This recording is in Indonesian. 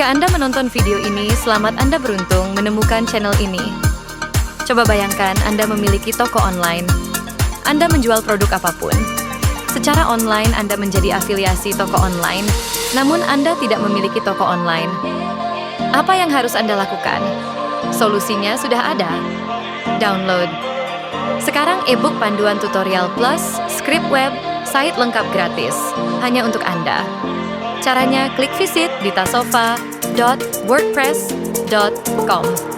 Jika Anda menonton video ini, selamat Anda beruntung menemukan channel ini. Coba bayangkan Anda memiliki toko online. Anda menjual produk apapun. Secara online Anda menjadi afiliasi toko online, namun Anda tidak memiliki toko online. Apa yang harus Anda lakukan? Solusinya sudah ada. Download. Sekarang e-book panduan tutorial plus, skrip web, site lengkap gratis. Hanya untuk Anda. Caranya klik visit di tasoffa.wordpress.com.